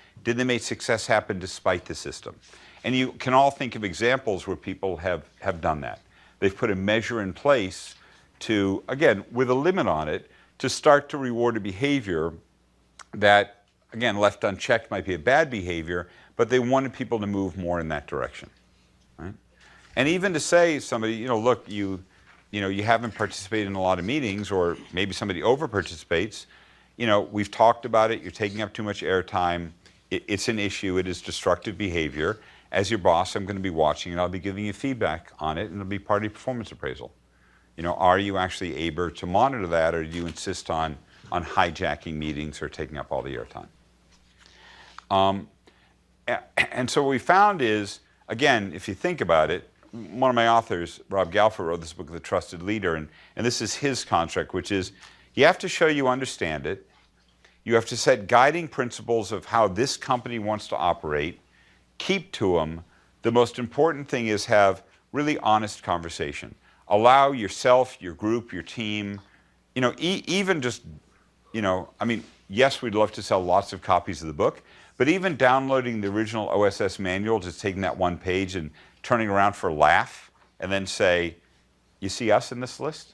success happen despite the system? And you can all think of examples where people have done that. They've put a measure in place to, again, with a limit on it, to start to reward a behavior that, again, left unchecked might be a bad behavior, but they wanted people to move more in that direction. Right? And even to say to somebody, you know, look, you haven't participated in a lot of meetings, or maybe somebody over-participates, you know, we've talked about it, you're taking up too much airtime, it's an issue, it is destructive behavior. As your boss, I'm going to be watching it, I'll be giving you feedback on it, and it'll be part of your performance appraisal. You know, are you actually able to monitor that, or do you insist on hijacking meetings or taking up all the airtime? And so what we found is, again, if you think about it, one of my authors, Rob Galford, wrote this book, The Trusted Leader, and this is his contract, which is you have to show you understand it, you have to set guiding principles of how this company wants to operate, keep to them. The most important thing is have really honest conversation. Allow yourself, your group, your team, you know, even just, you know, I mean, yes, we'd love to sell lots of copies of the book, but even downloading the original OSS manual, just taking that one page and turning around for a laugh, and then say, you see us in this list?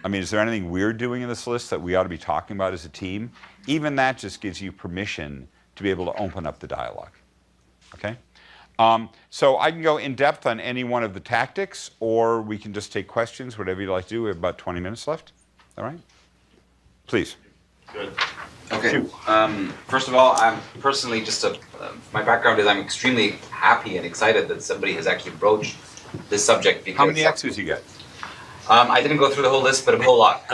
I mean, is there anything we're doing in this list that we ought to be talking about as a team? Even that just gives you permission to be able to open up the dialogue. Okay? So I can go in depth on any one of the tactics, or we can just take questions, whatever you'd like to do. We have about 20 minutes left. All right? Please. Good. Okay. First of all, I'm personally just my background is I'm extremely happy and excited that somebody has actually broached this subject. Because how many X's you get? I didn't go through the whole list, but a whole lot.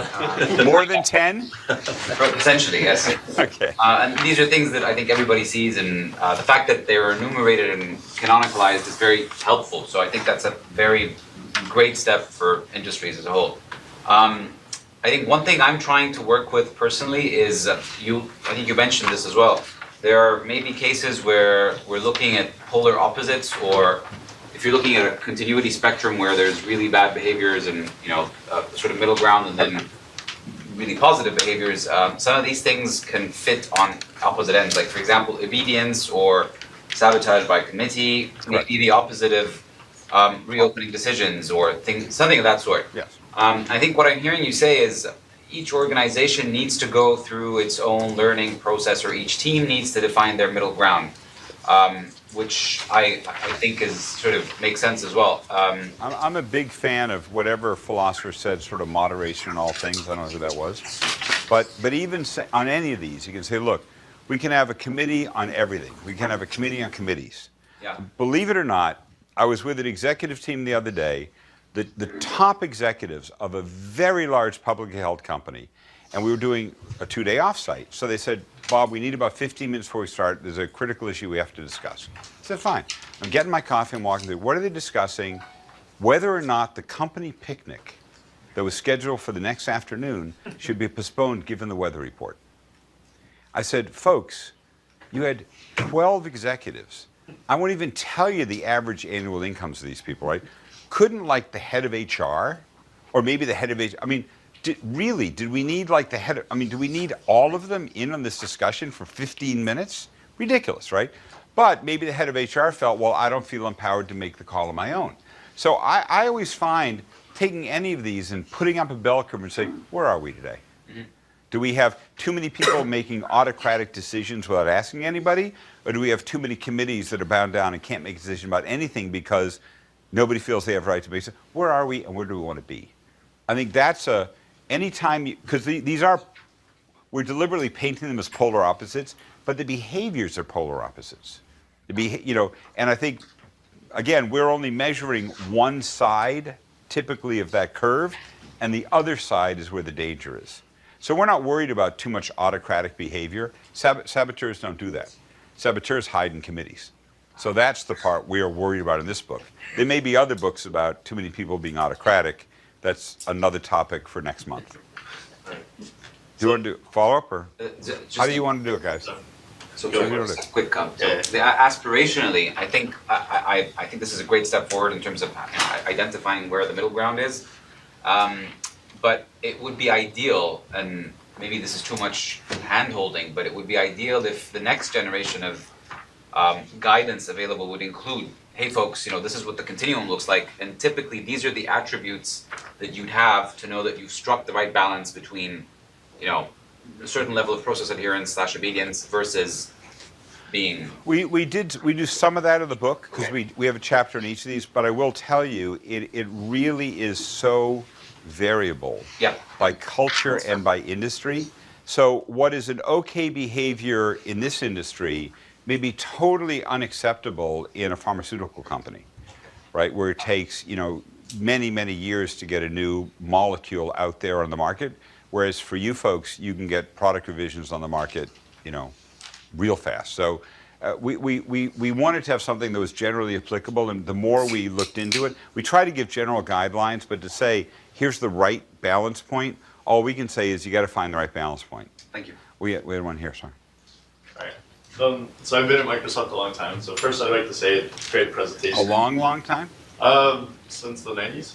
More than 10? Essentially, yes. Okay. And these are things that I think everybody sees, and the fact that they're enumerated and canonicalized is very helpful. So I think that's a very great step for industries as a whole. I think one thing I'm trying to work with personally is, I think you mentioned this as well, there are maybe cases where we're looking at polar opposites, or if you're looking at a continuity spectrum where there's really bad behaviors and, you know, sort of middle ground and then really positive behaviors, some of these things can fit on opposite ends. Like, for example, obedience or sabotage by committee may be the opposite of reopening decisions or something of that sort. Yes. I think what I'm hearing you say is each organization needs to go through its own learning process, or each team needs to define their middle ground, which I think is sort of makes sense as well. I'm a big fan of whatever philosopher said, sort of moderation in all things. I don't know who that was. But even on any of these, you can say, look, we can have a committee on everything. We can have a committee on committees. Yeah. Believe it or not, I was with an executive team the other day, the top executives of a very large publicly held company, and we were doing a 2-day offsite. So they said, Bob, we need about 15 minutes before we start. There's a critical issue we have to discuss. I said, fine. I'm getting my coffee and walking through. What are they discussing? Whether or not the company picnic that was scheduled for the next afternoon should be postponed given the weather report. I said, folks, you had 12 executives. I won't even tell you the average annual incomes of these people, right? Couldn't like the head of HR, or maybe the head of HR, I mean, did we need like the head of, I mean, do we need all of them in on this discussion for 15 minutes? Ridiculous, right? But maybe the head of HR felt, well, I don't feel empowered to make the call on my own. So I always find taking any of these and putting up a bell curve and saying, where are we today? Mm-hmm. Do we have too many people making autocratic decisions without asking anybody? Or do we have too many committees that are bound down and can't make a decision about anything because nobody feels they have a right to make a decision? Where are we and where do we want to be? I think that's anytime, because these are, we're deliberately painting them as polar opposites, but the behaviors are polar opposites. And I think, again, we're only measuring one side, typically, of that curve, and the other side is where the danger is. So we're not worried about too much autocratic behavior. Saboteurs don't do that. Saboteurs hide in committees. So that's the part we are worried about in this book. There may be other books about too many people being autocratic. That's another topic for next month. Do you want to do follow-up, or how do you want to do it, guys? So Go just ahead. a quick comment. Aspirationally, I think this is a great step forward in terms of identifying where the middle ground is. But it would be ideal, and maybe this is too much hand-holding, but it would be ideal if the next generation of guidance available would include, hey folks, this is what the continuum looks like, and typically these are the attributes that you'd have to know that you've struck the right balance between, a certain level of process adherence / obedience versus being. We do some of that in the book, because we have a chapter in each of these, but I will tell you, it really is so variable by culture and by industry. So what is an okay behavior in this industry may be totally unacceptable in a pharmaceutical company, right? Where it takes, many, many years to get a new molecule out there on the market. Whereas for you folks, you can get product revisions on the market, real fast. So we wanted to have something that was generally applicable, and the more we looked into it, we try to give general guidelines, but to say, here's the right balance point, all we can say is you got to find the right balance point. Thank you. We had one here, sorry. All right. So I've been at Microsoft a long time. So first, I'd like to say, great presentation. A long time? Since the 90s,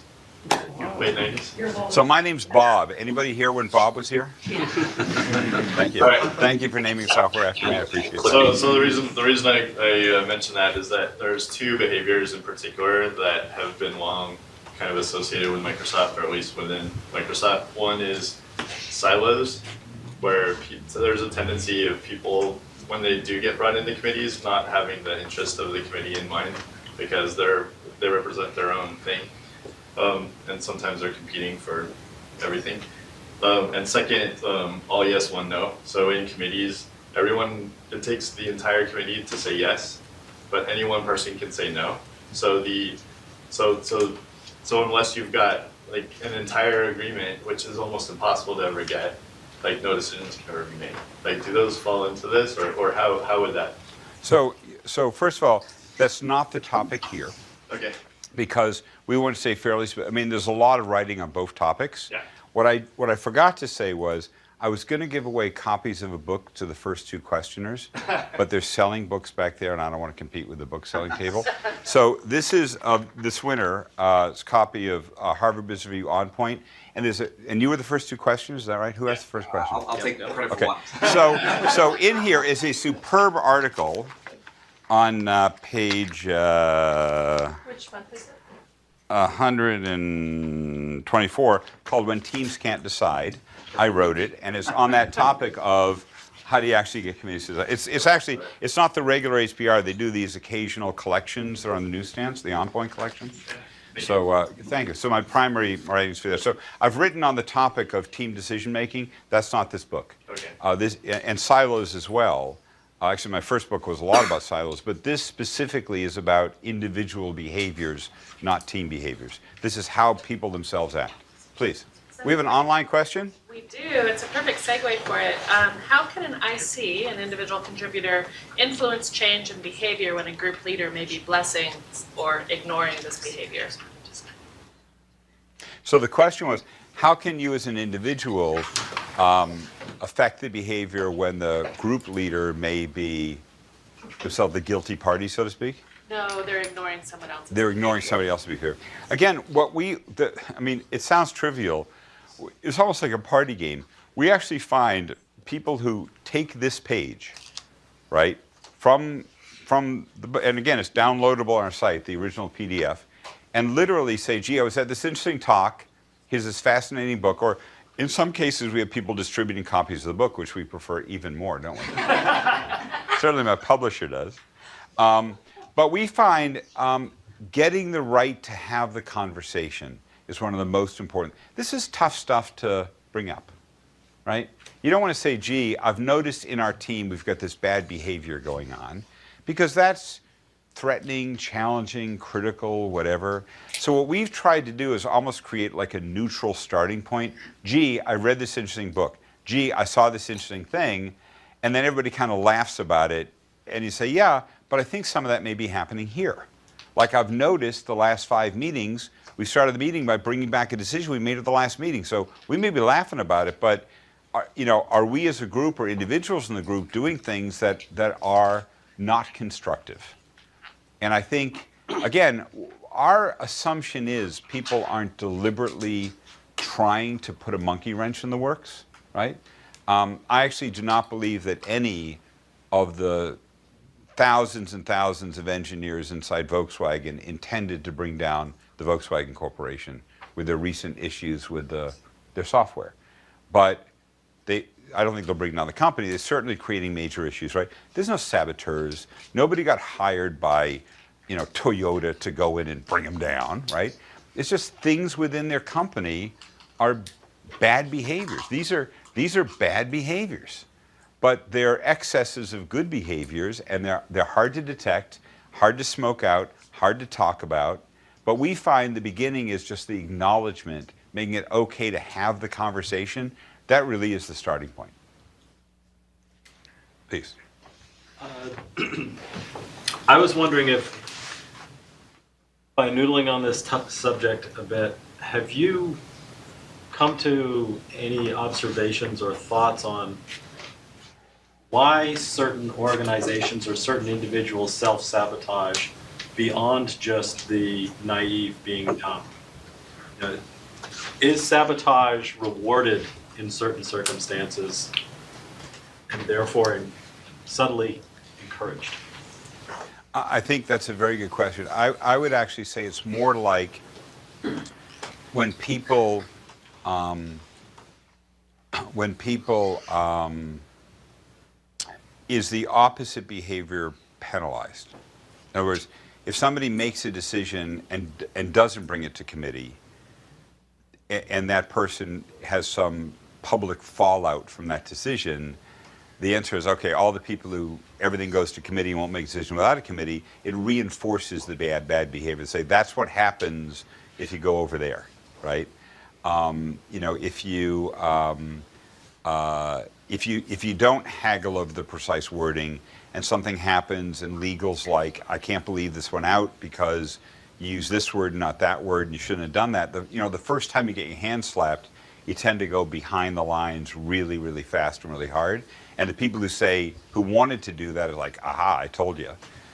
late 90s. So my name's Bob. Anybody here when Bob was here? Thank you. All right. Thank you for naming software after me. I appreciate it. So the reason I mention that is that there's two behaviors in particular that have been long kind of associated with Microsoft, or at least within Microsoft. One is silos, where there's a tendency of people, when they do get brought into committees, not having the interest of the committee in mind, because they represent their own thing, and sometimes they're competing for everything. And second, all yes, one no. So in committees, it takes the entire committee to say yes, but any one person can say no. So unless you've got like an entire agreement, which is almost impossible to ever get, like no decisions can ever be made. Like, do those fall into this, or how would that? So first of all, that's not the topic here. Okay. Because we want to say fairly, there's a lot of writing on both topics. Yeah. What I forgot to say was, I was going to give away copies of a book to the first two questioners, but they're selling books back there, and I don't want to compete with the book selling table. So this is this winner, it's a copy of Harvard Business Review On Point, and and you were the first two questioners, is that right? Who asked the first question? I'll take credit for Okay. one. So in here is a superb article on page Which month is it? 124 called When Teams Can't Decide. I wrote it, and it's on that topic of how do you actually get committees to decide. It's not the regular HPR. They do these occasional collections that are on the newsstands, the On Point collection. So thank you. So my primary writings for that. So I've written on the topic of team decision making. That's not this book. Okay. And silos as well. Actually, my first book was a lot about silos, but this specifically is about individual behaviors, not team behaviors. This is how people themselves act. Please. We have an online question? We do. It's a perfect segue for it. How can an IC, an individual contributor, influence change in behavior when a group leader may be blessing or ignoring this behavior? So the question was, how can you as an individual affect the behavior when the group leader may be themselves the guilty party, so to speak? No, they're ignoring someone else's They're ignoring somebody else's behavior. Again, it sounds trivial. It's almost like a party game. We actually find people who take this page, right, and again, it's downloadable on our site, the original PDF, and literally say, gee, I was at this interesting talk, here's this fascinating book, or in some cases we have people distributing copies of the book, which we prefer even more, don't we? Certainly my publisher does. But we find getting the right to have the conversation is one of the most important. This is tough stuff to bring up, right? You don't want to say, gee, I've noticed in our team we've got this bad behavior going on, because that's threatening, challenging, critical, whatever. So what we've tried to do is almost create like a neutral starting point. Gee, I read this interesting book. Gee, I saw this interesting thing. And then everybody kind of laughs about it. And you say, yeah, but I think some of that may be happening here. Like I've noticed the last 5 meetings, we started the meeting by bringing back a decision we made at the last meeting. So we may be laughing about it, but are we as a group or individuals in the group doing things that are not constructive? And I think, again, our assumption is people aren't deliberately trying to put a monkey wrench in the works, right? I actually do not believe that any of the thousands and thousands of engineers inside Volkswagen intended to bring down the Volkswagen Corporation with their recent issues with their software. But I don't think they'll bring down the company. They're certainly creating major issues, right? There's no saboteurs. Nobody got hired by, Toyota to go in and bring them down, right? It's just things within their company are bad behaviors. These are bad behaviors, but they're excesses of good behaviors, and they're hard to detect, hard to smoke out, hard to talk about. But we find the beginning is just the acknowledgement, making it okay to have the conversation. That really is the starting point. Please. I was wondering if, by noodling on this subject a bit, have you come to any observations or thoughts on why certain organizations or certain individuals self-sabotage beyond just the naive being dumb? Is sabotage rewarded in certain circumstances and therefore subtly encouraged? I think that's a very good question. I would actually say it's more like when people is the opposite behavior penalized? In other words, if somebody makes a decision and doesn't bring it to committee, and that person has some public fallout from that decision, the answer is, okay, all the people who everything goes to committee and won't make a decision without a committee, it reinforces the bad behavior. Say that's what happens if you go over there, right? If you don't haggle over the precise wording and something happens and legal's like, I can't believe this went out because you use this word and not that word and you shouldn't have done that. The first time you get your hand slapped, you tend to go behind the lines really, really fast and really hard. And the people who wanted to do that are like, aha, I told you.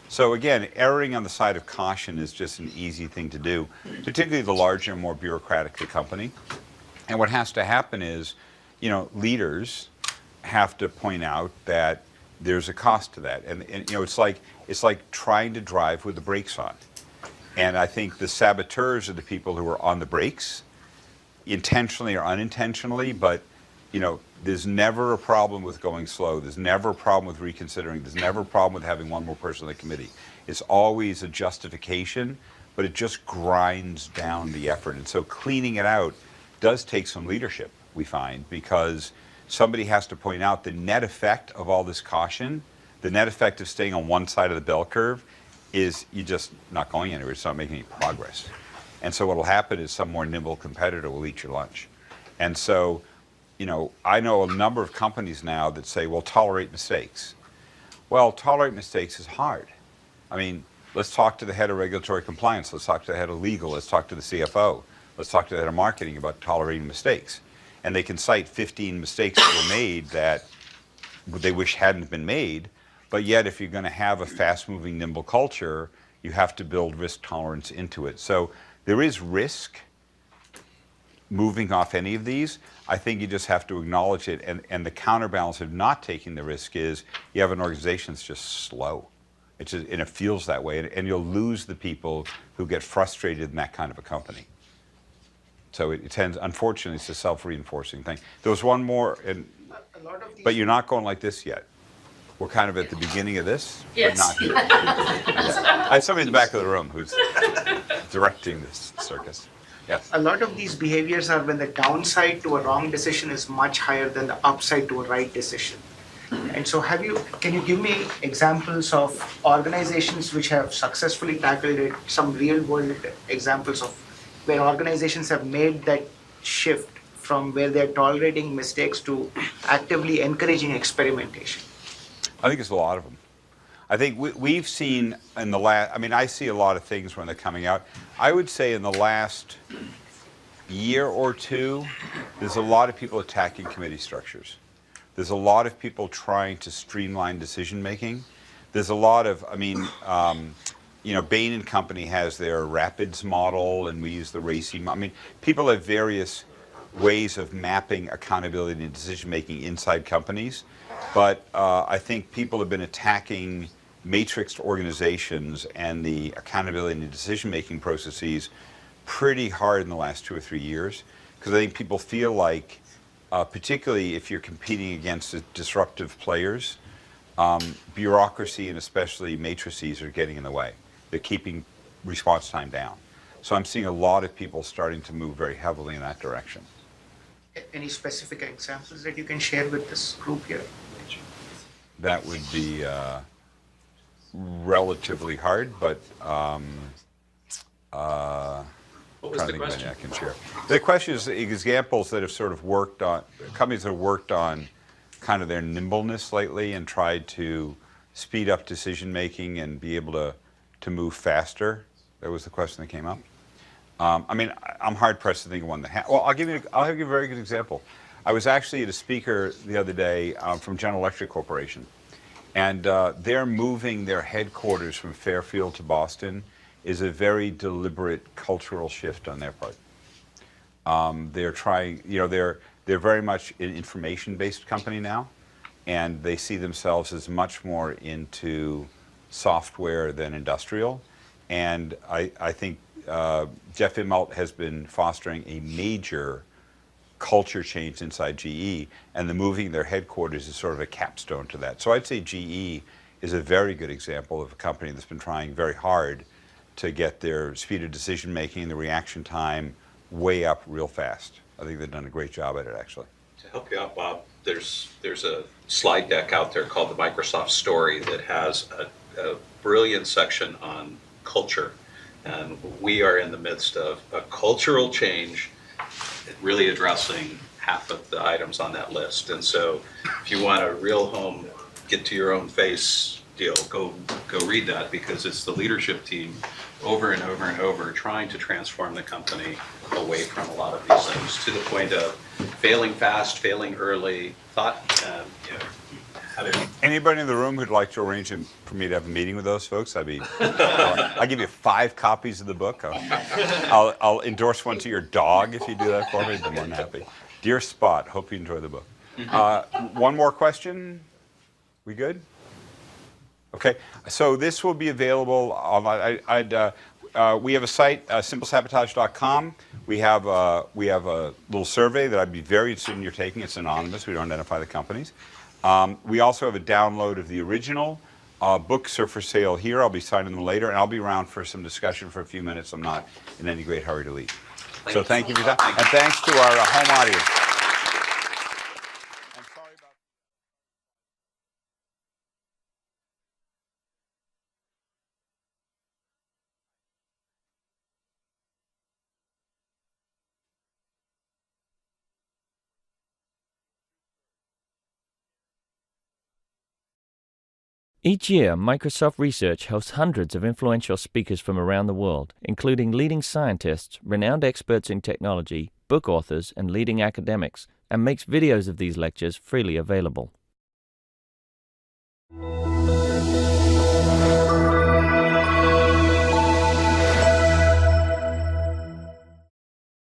So again, erring on the side of caution is just an easy thing to do, particularly the larger, more bureaucratic the company. And what has to happen is, leaders have to point out that there's a cost to that. And it's like trying to drive with the brakes on. And I think the saboteurs are the people who are on the brakes, intentionally or unintentionally, but there's never a problem with going slow. There's never a problem with reconsidering. There's never a problem with having one more person on the committee. It's always a justification, but it just grinds down the effort. And so cleaning it out does take some leadership, we find, because somebody has to point out the net effect of all this caution, the net effect of staying on one side of the bell curve is you're just not going anywhere. It's not making any progress. And so what will happen is some more nimble competitor will eat your lunch. And so, I know a number of companies now that say, well, tolerate mistakes. Well, tolerate mistakes is hard. I mean, let's talk to the head of regulatory compliance. Let's talk to the head of legal. Let's talk to the CFO. Let's talk to the head of marketing about tolerating mistakes. And they can cite 15 mistakes that were made that they wish hadn't been made. But yet, if you're going to have a fast-moving, nimble culture, you have to build risk tolerance into it. So there is risk moving off any of these. I think you just have to acknowledge it. And the counterbalance of not taking the risk is you have an organization that's just slow. And it feels that way. And you'll lose the people who get frustrated in that kind of a company. So it tends, unfortunately, it's a self-reinforcing thing. There was one more, but you're not going like this yet. We're kind of at the beginning of this, Yes. but not here. I have somebody in the back of the room who's directing this circus. Yes. A lot of these behaviors are when the downside to a wrong decision is much higher than the upside to a right decision. And so can you give me examples of organizations which have successfully tackled it, some real world examples of where organizations have made that shift from where they're tolerating mistakes to actively encouraging experimentation? I think it's a lot of them. I think we've seen in the last, I mean, I see a lot of things when they're coming out. I would say in the last year or two, there's a lot of people attacking committee structures. There's a lot of people trying to streamline decision making. There's a lot of, I mean, you know, Bain and Company has their Rapids model, and we use the RACI. I mean, people have various ways of mapping accountability and decision making inside companies. But I think people have been attacking matrixed organizations and the accountability and decision making processes pretty hard in the last 2 or 3 years, because I think people feel like, particularly if you're competing against disruptive players, bureaucracy and especially matrices are getting in the way. They're keeping response time down. So I'm seeing a lot of people starting to move very heavily in that direction. Any specific examples that you can share with this group here? That would be relatively hard, but What was the question? I can share. The question is examples that have sort of worked on, companies that have worked on kind of their nimbleness lately and tried to speed up decision making and be able to move faster. That was the question that came up. I mean, I'm hard pressed to think of one that. Well, I'll give you a very good example. I was actually at a speaker the other day from General Electric Corporation, and they're moving their headquarters from Fairfield to Boston. Is a very deliberate cultural shift on their part. They're trying, you know, they're very much an information-based company now, and they see themselves as much more into software than industrial. And I think Jeff Immelt has been fostering a major culture change inside GE, and the moving their headquarters is sort of a capstone to that. So I'd say GE is a very good example of a company that's been trying very hard to get their speed of decision making, the reaction time way up real fast. I think they've done a great job at it, actually. To help you out, Bob, there's a slide deck out there called the Microsoft Story that has a brilliant section on culture. And we are in the midst of a cultural change, really addressing half of the items on that list. And so if you want a real home, get to your own face deal, go read that, because it's the leadership team over and over and over trying to transform the company away from a lot of these things, to the point of failing fast, failing early, how to... Anybody in the room who'd like to arrange for me to have a meeting with those folks, I'll give you 5 copies of the book. I'll endorse one to your dog if you do that for me. I'd be more than happy. Dear Spot, hope you enjoy the book. One more question? We good? Okay, so this will be available online. We have a site, simplesabotage.com. We have a little survey that I'd be very interested in your taking. It's anonymous. We don't identify the companies. We also have a download of the original. Books are for sale here. I'll be signing them later, and I'll be around for some discussion for a few minutes. I'm not in any great hurry to leave. So thank you for your time, and thanks to our home audience. I'm sorry about. Each year, Microsoft Research hosts hundreds of influential speakers from around the world, including leading scientists, renowned experts in technology, book authors, and leading academics, and makes videos of these lectures freely available.